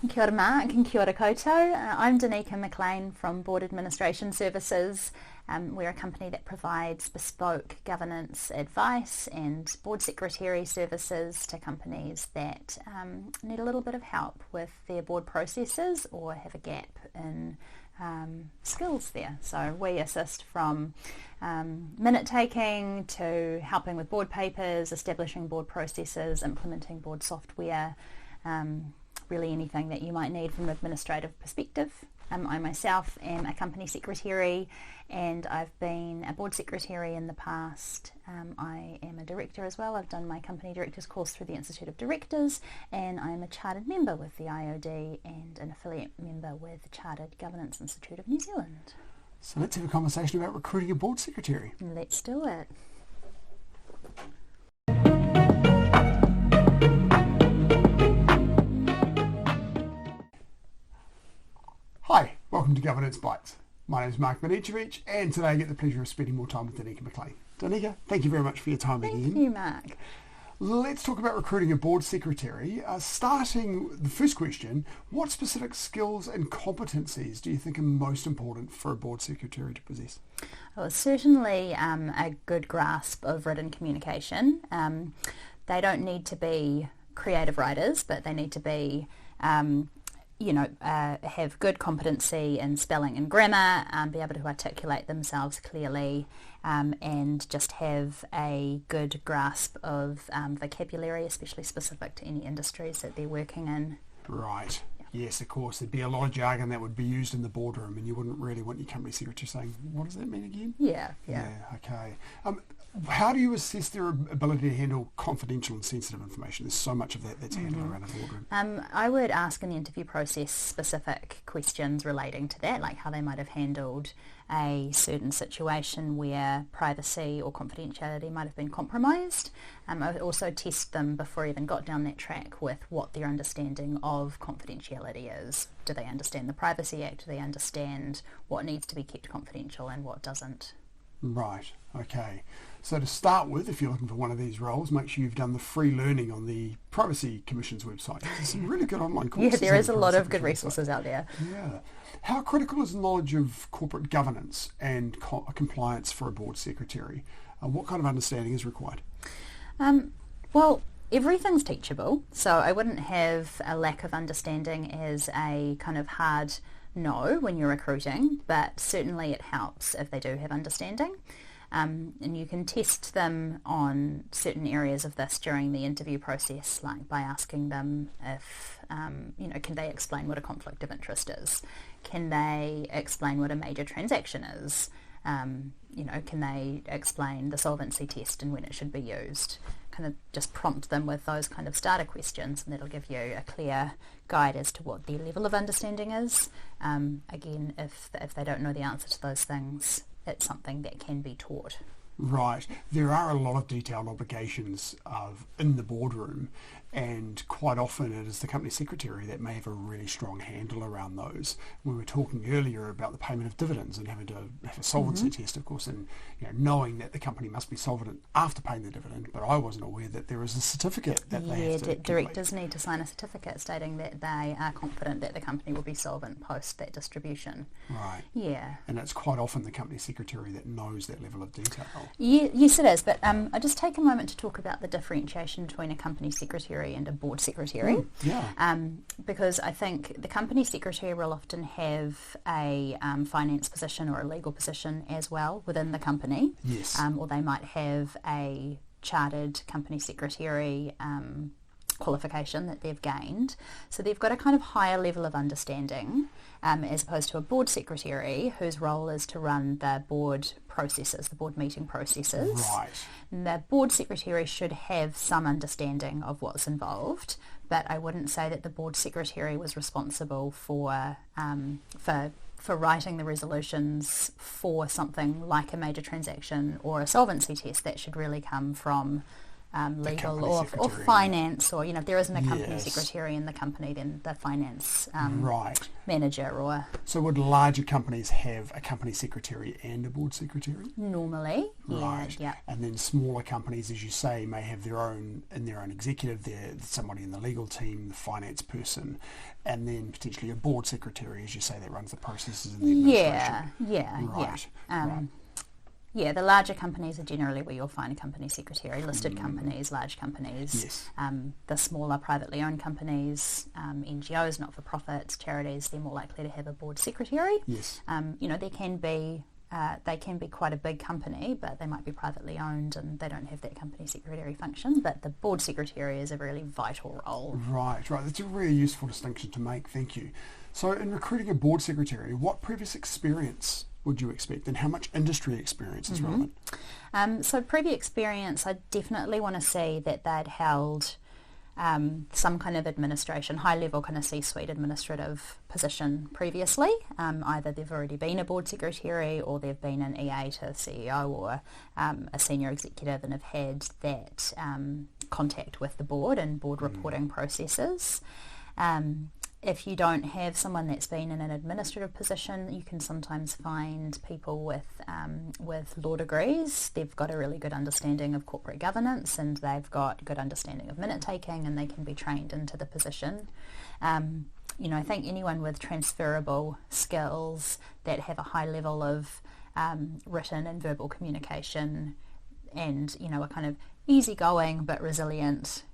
Kia ora Mark and kia ora koutou. I'm Dauniika Maclean from Board Administration Services. We're a company that provides bespoke governance advice and board secretary services to companies that need a little bit of help with their board processes or have a gap in skills there. So we assist from minute taking to helping with board papers, establishing board processes, implementing board software, really anything that you might need from an administrative perspective. I myself am a company secretary and I've been a board secretary in the past. I am a director as well. I've done my company directors course through the Institute of Directors, and I'm a chartered member with the IOD and an affiliate member with the Chartered Governance Institute of New Zealand. So let's have a conversation about recruiting a board secretary. Let's do it. Hi, welcome to Governance Bites. My name is Mark Banicevich, and today I get the pleasure of spending more time with Dauniika Maclean. Dauniika, thank you very much for your time again. Thank you, Mark. Let's talk about recruiting a board secretary. Starting the first question, what specific skills and competencies do you think are most important for a board secretary to possess? Well, certainly a good grasp of written communication. They don't need to be creative writers, but they need to be have good competency in spelling and grammar, be able to articulate themselves clearly, and just have a good grasp of vocabulary, especially specific to any industries that they're working in. Right. Yes, of course. There'd be a lot of jargon that would be used in the boardroom, and you wouldn't really want your company secretary saying, what does that mean again? Yeah. Okay. How do you assess their ability to handle confidential and sensitive information? There's so much of that that's handled around a boardroom. I would ask in the interview process specific questions relating to that, like how they might have handled a certain situation where privacy or confidentiality might have been compromised. I would also test them before I even got down that track with what their understanding of confidentiality is. Do they understand the Privacy Act? Do they understand what needs to be kept confidential and what doesn't? Right, okay. So to start with, if you're looking for one of these roles, make sure you've done the free learning on the Privacy Commission's website. There's some really good online courses. Yeah, there is a lot of good resources out there. Yeah. How critical is knowledge of corporate governance and compliance for a board secretary? What kind of understanding is required? Well, everything's teachable, so I wouldn't have a lack of understanding as a kind of hard no when you're recruiting, but certainly it helps if they do have understanding. And you can test them on certain areas of this during the interview process, like by asking them if, can they explain what a conflict of interest is? Can they explain what a major transaction is? Can they explain the solvency test and when it should be used? Kind of just prompt them with those kind of starter questions, and that'll give you a clear guide as to what their level of understanding is. Again, if they don't know the answer to those things, it's something that can be taught. Right. There are a lot of detailed obligations in the boardroom, and quite often it is the company secretary that may have a really strong handle around those. We were talking earlier about the payment of dividends and having to have a solvency test, of course, and knowing that the company must be solvent after paying the dividend, but I wasn't aware that there is a certificate that they have to directors need to sign a certificate stating that they are confident that the company will be solvent post that distribution. Right. Yeah. And it's quite often the company secretary that knows that level of detail. Yeah, yes, it is, but I just take a moment to talk about the differentiation between a company secretary and a board secretary. Because I think the company secretary will often have a finance position or a legal position as well within the company. Yes. Or they might have a chartered company secretary qualification that they've gained. So they've got a kind of higher level of understanding as opposed to a board secretary whose role is to run the board processes, the board meeting processes. Right. And the board secretary should have some understanding of what's involved, but I wouldn't say that the board secretary was responsible for writing the resolutions for something like a major transaction or a solvency test. That should really come from legal or secretary. finance, or if there isn't a company Yes. secretary in the company, then the finance Right. manager, or So would larger companies have a company secretary and a board secretary? normally, Right. yeah. And then smaller companies, as you say, may have their own executive. There's somebody in the legal team, the finance person, and then potentially a board secretary, as you say, that runs the processes and the administration. Right. Right. Yeah, the larger companies are generally where you'll find a company secretary, listed companies, large companies. Yes. The smaller privately owned companies, NGOs, not-for-profits, charities, they're more likely to have a board secretary. Yes. They can be quite a big company, but they might be privately owned and they don't have that company secretary function. But the board secretary is a really vital role. Right. That's a really useful distinction to make. Thank you. So in recruiting a board secretary, what previous experience would you expect, and how much industry experience is relevant? So previous experience, I definitely want to see that they'd held some kind of administration, high-level kind of C-suite administrative position previously. Either they've already been a board secretary, or they've been an EA to a CEO or a senior executive, and have had that contact with the board and board reporting processes. If you don't have someone that's been in an administrative position, you can sometimes find people with law degrees. They've got a really good understanding of corporate governance, and they've got good understanding of minute taking, and they can be trained into the position. I think anyone with transferable skills that have a high level of written and verbal communication, and are kind of easygoing but resilient,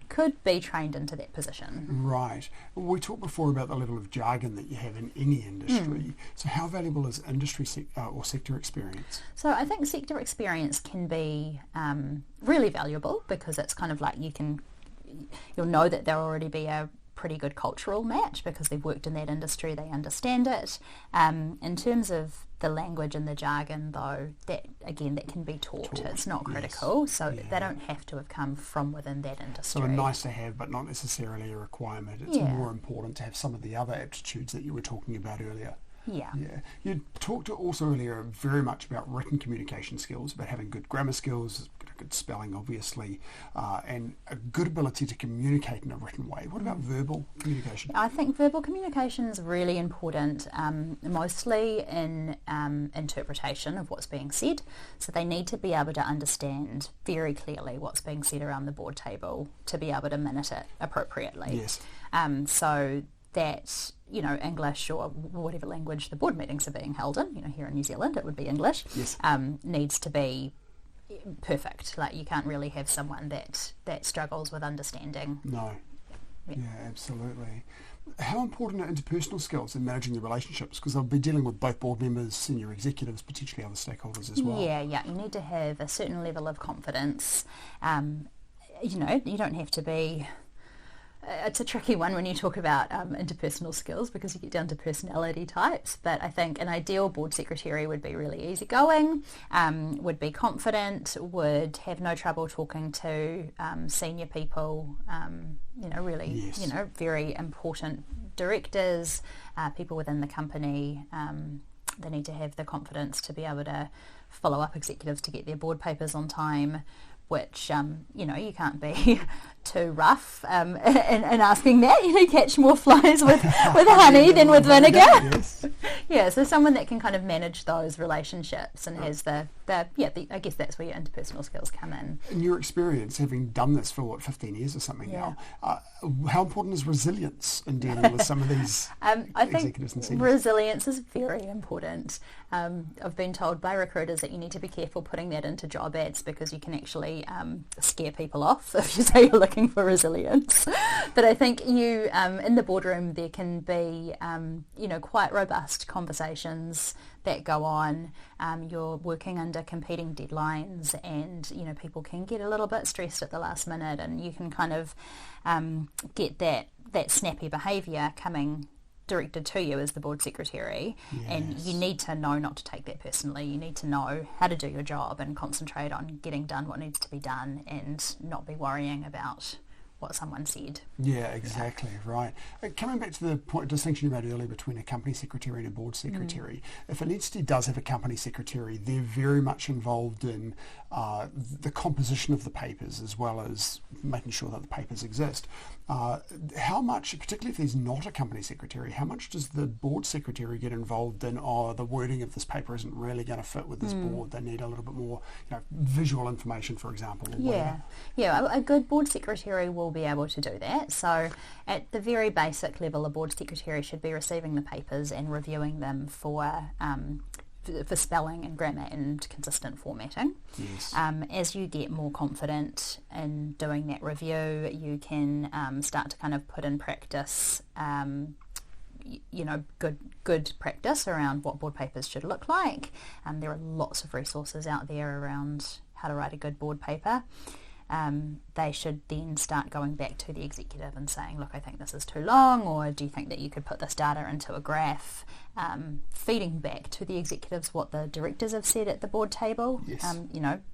could be trained into that position. Right. We talked before about the level of jargon that you have in any industry. So how valuable is industry or sector experience? So I think sector experience can be really valuable, because it's kind of like you'll know that there'll already be a pretty good cultural match because they've worked in that industry, they understand it. In terms of the language and the jargon, though, that can be taught. It's not critical, so they don't have to have come from within that industry. So nice to have, but not necessarily a requirement. It's more important to have some of the other aptitudes that you were talking about earlier. Yeah. You talked also earlier very much about written communication skills, about having good grammar skills, good spelling, obviously, and a good ability to communicate in a written way. What about verbal communication? I think verbal communication is really important, mostly in interpretation of what's being said. So they need to be able to understand very clearly what's being said around the board table to be able to minute it appropriately. Yes. So that, English or whatever language the board meetings are being held in, here in New Zealand it would be English, yes. Needs to be perfect. Like, you can't really have someone that struggles with understanding. No. Yeah, absolutely. How important are interpersonal skills in managing the relationships? Because they'll be dealing with both board members, senior executives, potentially other stakeholders as well. Yeah. You need to have a certain level of confidence. You don't have to be... It's a tricky one when you talk about interpersonal skills, because you get down to personality types, but I think an ideal board secretary would be really easygoing, would be confident, would have no trouble talking to senior people, very important directors, people within the company. They need to have the confidence to be able to follow up executives to get their board papers on time, which, you can't be too rough in asking that. Catch more flies with honey than with vinegar. Yes. Yeah, so someone that can kind of manage those relationships and has I guess that's where your interpersonal skills come in. In your experience, having done this for 15 years or something now, how important is resilience in dealing with some of these executives and seniors? Resilience is very important. I've been told by recruiters that you need to be careful putting that into job ads, because you can actually scare people off if you say you're looking for resilience. But I think in the boardroom there can be quite robust conversations that go on. You're working under competing deadlines, and people can get a little bit stressed at the last minute, and you can kind of get that snappy behaviour coming directed to you as the board secretary. Yes. And you need to know not to take that personally. You need to know how to do your job and concentrate on getting done what needs to be done, and not be worrying about what someone said. Yeah, exactly, right. Coming back to the distinction you made earlier between a company secretary and a board secretary, if an entity does have a company secretary, they're very much involved in the composition of the papers as well as making sure that the papers exist. How much, particularly if there's not a company secretary, how much does the board secretary get involved in, the wording of this paper isn't really going to fit with this board, they need a little bit more visual information, for example? A good board secretary will be able to do that. So at the very basic level, a board secretary should be receiving the papers and reviewing them for spelling and grammar and consistent formatting. Yes. As you get more confident in doing that review, you can start to kind of put in practice good practice around what board papers should look like. There are lots of resources out there around how to write a good board paper. They should then start going back to the executive and saying, look, I think this is too long, or do you think that you could put this data into a graph, feeding back to the executives what the directors have said at the board table. Yes.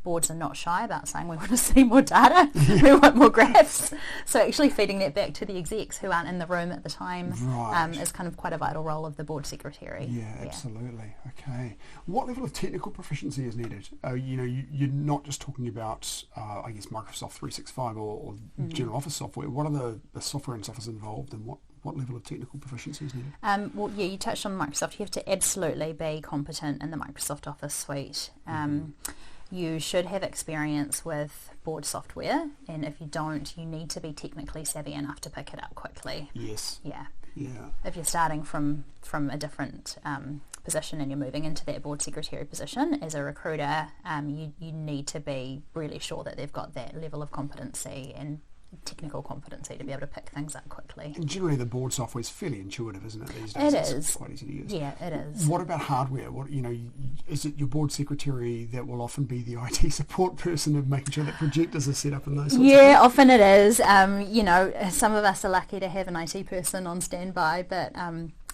Boards are not shy about saying we want to see more data, we want more graphs. So actually feeding that back to the execs who aren't in the room at the time is kind of quite a vital role of the board secretary. Yeah, absolutely. Okay. What level of technical proficiency is needed? You're not just talking about, Microsoft 365 or general office software. What are the software and stuff is involved, and what level of technical proficiency is needed? You touched on Microsoft. You have to absolutely be competent in the Microsoft Office suite. You should have experience with board software, and if you don't, you need to be technically savvy enough to pick it up quickly. Yes. Yeah. Yeah. If you're starting from a different position and you're moving into that board secretary position as a recruiter, you need to be really sure that they've got that level of competency and technical competency to be able to pick things up quickly. And generally the board software is fairly intuitive, isn't it, these days? It's quite easy to use. Yeah, it is. What about hardware? Is it your board secretary that will often be the IT support person of making sure that projectors are set up and those sorts of things? Yeah, often it is. Some of us are lucky to have an IT person on standby, but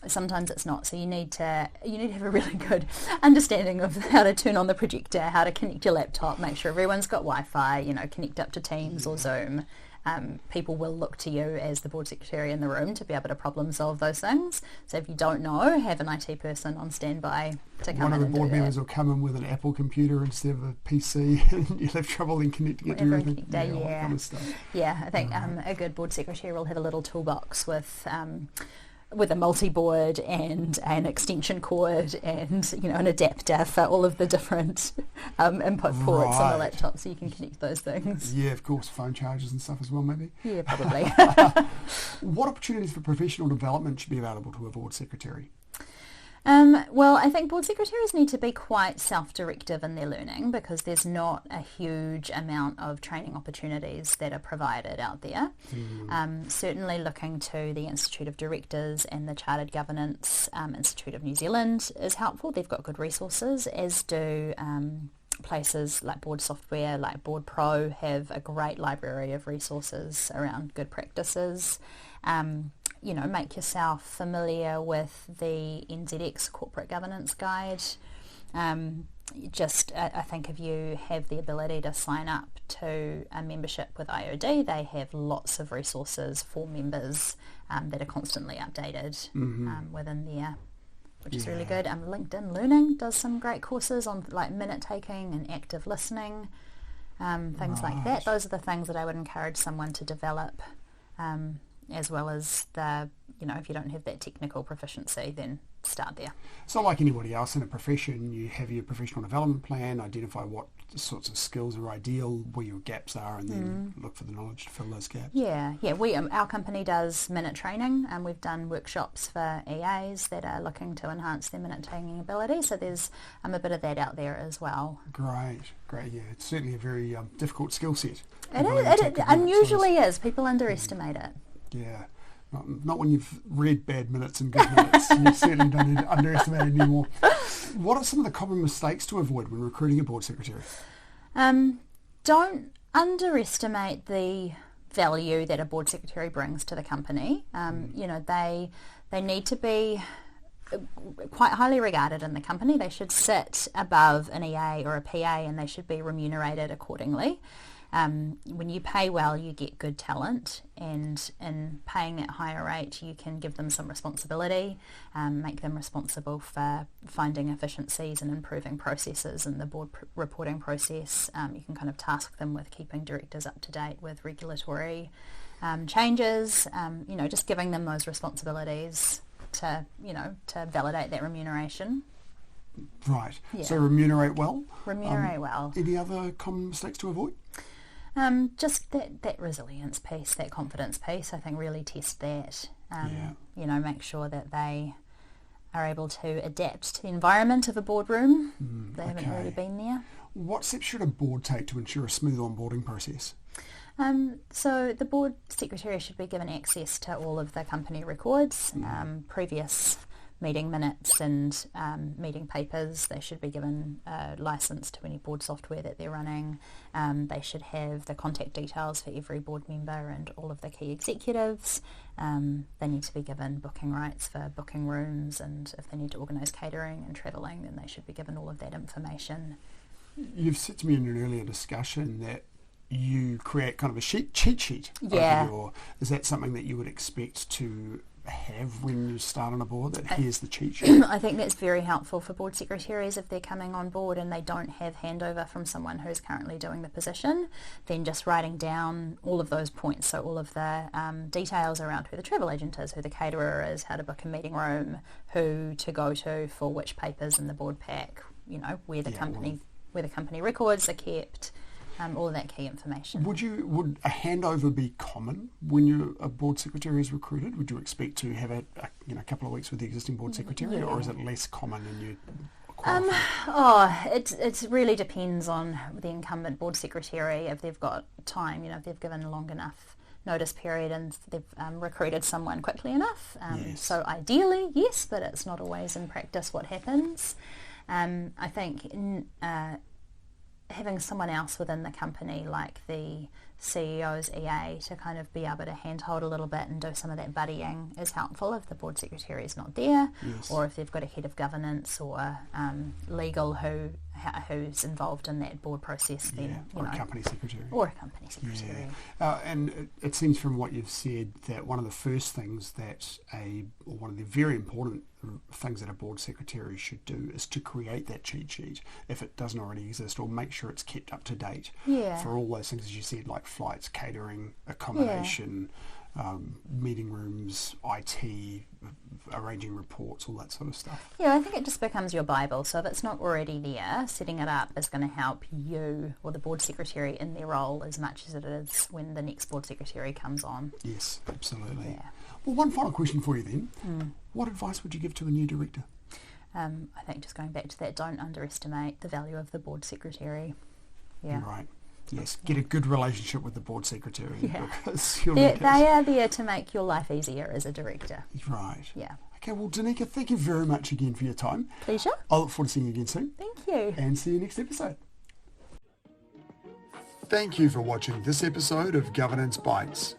sometimes it's not. So you need to have a really good understanding of how to turn on the projector, how to connect your laptop, make sure everyone's got Wi-Fi, connect up to Teams or Zoom. People will look to you as the board secretary in the room to be able to problem solve those things. So if you don't know, have an IT person on standby to come in and do that. One of the board members will come in with an Apple computer instead of a PC, and you'll have trouble in connecting it to everything. All that kind of stuff. Yeah, I think a good board secretary will have a little toolbox with a multi-board and an extension cord and an adapter for all of the different input ports on the laptop, so you can connect those things. Yeah, of course, phone chargers and stuff as well, maybe. Yeah, probably. What opportunities for professional development should be available to a board secretary? Well, I think board secretaries need to be quite self-directive in their learning, because there's not a huge amount of training opportunities that are provided out there. Certainly looking to the Institute of Directors and the Chartered Governance Institute of New Zealand is helpful. They've got good resources, as do places like Board Software, like Board Pro, have a great library of resources around good practices. Make yourself familiar with the NZX Corporate Governance Guide. I think if you have the ability to sign up to a membership with IOD, they have lots of resources for members that are constantly updated within there, which is really good. LinkedIn Learning does some great courses on like minute taking and active listening, things like that. Those are the things that I would encourage someone to develop. As well as if you don't have that technical proficiency, then start there. So like anybody else in a profession, you have your professional development plan, identify what sorts of skills are ideal, where your gaps are, and then look for the knowledge to fill those gaps. Yeah. Our company does minute training, and we've done workshops for EAs that are looking to enhance their minute taking ability, so there's a bit of that out there as well. Great. Yeah, it's certainly a very difficult skill set. It unusually is. People underestimate it. Yeah, not when you've read bad minutes and good minutes. You certainly don't need to underestimate it anymore. What are some of the common mistakes to avoid when recruiting a board secretary? Don't underestimate the value that a board secretary brings to the company. They need to be quite highly regarded in the company. They should sit above an EA or a PA, and they should be remunerated accordingly. When you pay well, you get good talent, and in paying that higher rate, you can give them some responsibility, make them responsible for finding efficiencies and improving processes in the board reporting process. You can kind of task them with keeping directors up to date with regulatory changes, just giving them those responsibilities to validate that remuneration. Right. Yeah. So remunerate well. Remunerate well. Any other common mistakes to avoid? Just that resilience piece, that confidence piece, I think really test that. Make sure that they are able to adapt to the environment of a boardroom. They haven't already been there. What steps should a board take to ensure a smooth onboarding process? So the board secretary should be given access to all of the company records, previous meeting minutes and meeting papers. They should be given a license to any board software that they're running. They should have the contact details for every board member and all of the key executives. They need to be given booking rights for booking rooms, and if they need to organise catering and travelling, then they should be given all of that information. You've said to me in an earlier discussion that you create kind of a cheat sheet. Yeah. Is that something that you would expect to have when you start on a board, that here's the cheat sheet? I think that's very helpful for board secretaries if they're coming on board and they don't have handover from someone who's currently doing the position. Then just writing down all of those points, so all of the details around who the travel agent is, who the caterer is, how to book a meeting room, who to go to for which papers in the board pack, where the company records are kept. All of that key information. Would a handover be common when a board secretary is recruited? Would you expect to have a couple of weeks with the existing board secretary, or is it less common and you qualify? It really depends on the incumbent board secretary, if they've got time, if they've given a long enough notice period and they've recruited someone quickly enough. Yes. So ideally, yes, but it's not always in practice what happens. I think having someone else within the company, like the CEO's EA, to kind of be able to handhold a little bit and do some of that buddying is helpful if the board secretary is not there. Yes. Or if they've got a head of governance or legal who's involved in that board process, then or a company secretary. And it seems from what you've said that one of the first things one of the very important things that a board secretary should do is to create that cheat sheet if it doesn't already exist, or make sure it's kept up to date for all those things, as you said, like flights, catering, accommodation, meeting rooms, IT, arranging reports, all that sort of stuff. Yeah, I think it just becomes your Bible. So if it's not already there, setting it up is going to help you or the board secretary in their role as much as it is when the next board secretary comes on. Yes, absolutely. Yeah. Well, one final question for you then. What advice would you give to a new director? I think just going back to that, don't underestimate the value of the board secretary. Yeah. Right. Yes, get a good relationship with the board secretary. Yeah. Because they are there to make your life easier as a director. Right. Yeah. Okay, well, Dauniika, thank you very much again for your time. Pleasure. I'll look forward to seeing you again soon. Thank you. And see you next episode. Thank you for watching this episode of Governance Bites.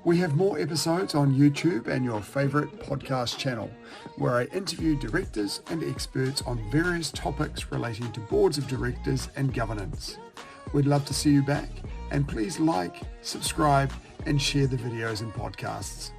We have more episodes on YouTube and your favourite podcast channel, where I interview directors and experts on various topics relating to boards of directors and governance. We'd love to see you back, and please like, subscribe, and share the videos and podcasts.